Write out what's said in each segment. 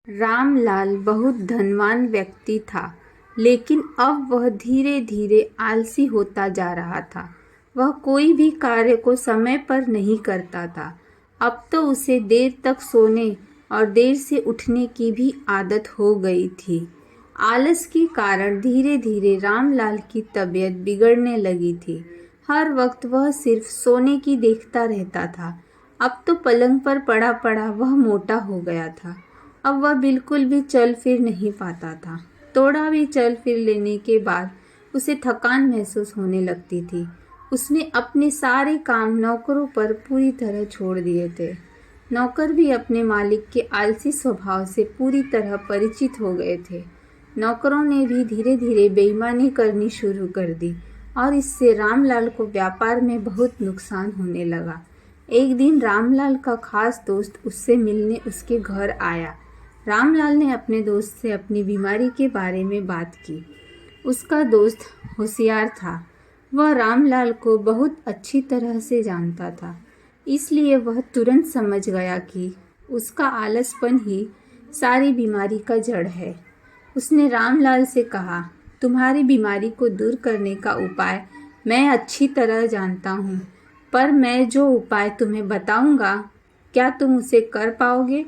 रामलाल बहुत धनवान व्यक्ति था, लेकिन अब वह धीरे धीरे आलसी होता जा रहा था। वह कोई भी कार्य को समय पर नहीं करता था। अब तो उसे देर तक सोने और देर से उठने की भी आदत हो गई थी। आलस के कारण धीरे धीरे रामलाल की तबीयत बिगड़ने लगी थी। हर वक्त वह सिर्फ सोने की देखता रहता था। अब तो पलंग पर पड़ा पड़ा वह मोटा हो गया था। अब वह बिल्कुल भी चल फिर नहीं पाता था। थोड़ा भी चल फिर लेने के बाद उसे थकान महसूस होने लगती थी। उसने अपने सारे काम नौकरों पर पूरी तरह छोड़ दिए थे। नौकर भी अपने मालिक के आलसी स्वभाव से पूरी तरह परिचित हो गए थे। नौकरों ने भी धीरे धीरे बेईमानी करनी शुरू कर दी और इससे रामलाल को व्यापार में बहुत नुकसान होने लगा। एक दिन रामलाल का खास दोस्त उससे मिलने उसके घर आया। रामलाल ने अपने दोस्त से अपनी बीमारी के बारे में बात की। उसका दोस्त होशियार था। वह रामलाल को बहुत अच्छी तरह से जानता था, इसलिए वह तुरंत समझ गया कि उसका आलसपन ही सारी बीमारी का जड़ है। उसने रामलाल से कहा, तुम्हारी बीमारी को दूर करने का उपाय मैं अच्छी तरह जानता हूँ, पर मैं जो उपाय तुम्हें बताऊँगा, क्या तुम उसे कर पाओगे?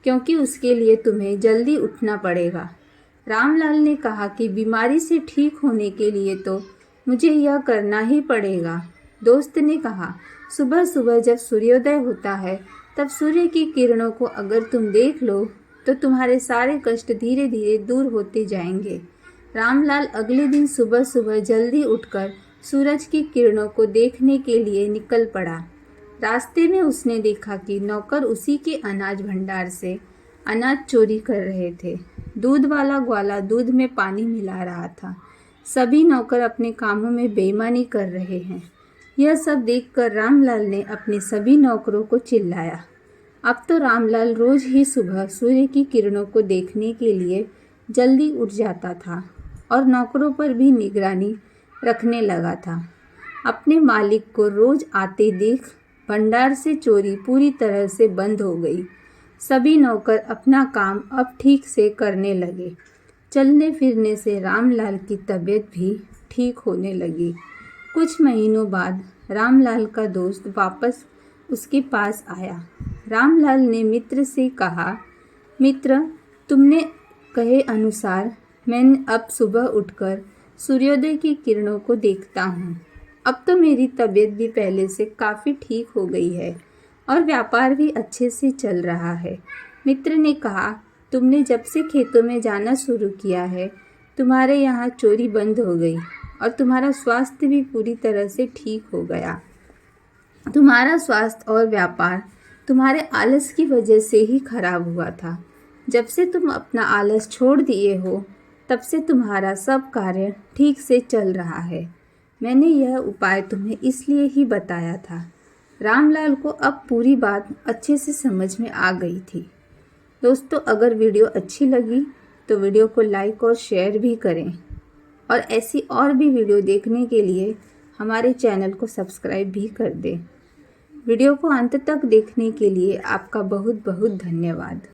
क्योंकि उसके लिए तुम्हें जल्दी उठना पड़ेगा। रामलाल ने कहा कि बीमारी से ठीक होने के लिए तो मुझे यह करना ही पड़ेगा। दोस्त ने कहा, सुबह सुबह जब सूर्योदय होता है तब सूर्य की किरणों को अगर तुम देख लो तो तुम्हारे सारे कष्ट धीरे धीरे दूर होते जाएंगे। रामलाल अगले दिन सुबह सुबह जल्दी उठकर सूरज की किरणों को देखने के लिए निकल पड़ा। रास्ते में उसने देखा कि नौकर उसी के अनाज भंडार से अनाज चोरी कर रहे थे। दूध वाला ग्वाला दूध में पानी मिला रहा था। सभी नौकर अपने कामों में बेईमानी कर रहे हैं। यह सब देखकर रामलाल ने अपने सभी नौकरों को चिल्लाया। अब तो रामलाल रोज ही सुबह सूर्य की किरणों को देखने के लिए जल्दी उठ जाता था और नौकरों पर भी निगरानी रखने लगा था। अपने मालिक को रोज आते देख भंडार से चोरी पूरी तरह से बंद हो गई। सभी नौकर अपना काम अब ठीक से करने लगे। चलने फिरने से रामलाल की तबीयत भी ठीक होने लगी। कुछ महीनों बाद रामलाल का दोस्त वापस उसके पास आया। रामलाल ने मित्र से कहा, मित्र, तुमने कहे अनुसार मैं अब सुबह उठकर सूर्योदय की किरणों को देखता हूँ। अब तो मेरी तबीयत भी पहले से काफ़ी ठीक हो गई है और व्यापार भी अच्छे से चल रहा है। मित्र ने कहा, तुमने जब से खेतों में जाना शुरू किया है, तुम्हारे यहाँ चोरी बंद हो गई और तुम्हारा स्वास्थ्य भी पूरी तरह से ठीक हो गया। तुम्हारा स्वास्थ्य और व्यापार तुम्हारे आलस की वजह से ही खराब हुआ था। जब से तुम अपना आलस छोड़ दिए हो, तब से तुम्हारा सब कार्य ठीक से चल रहा है। मैंने यह उपाय तुम्हें इसलिए ही बताया था। रामलाल को अब पूरी बात अच्छे से समझ में आ गई थी। दोस्तों, अगर वीडियो अच्छी लगी तो वीडियो को लाइक और शेयर भी करें और ऐसी और भी वीडियो देखने के लिए हमारे चैनल को सब्सक्राइब भी कर दें। वीडियो को अंत तक देखने के लिए आपका बहुत बहुत धन्यवाद।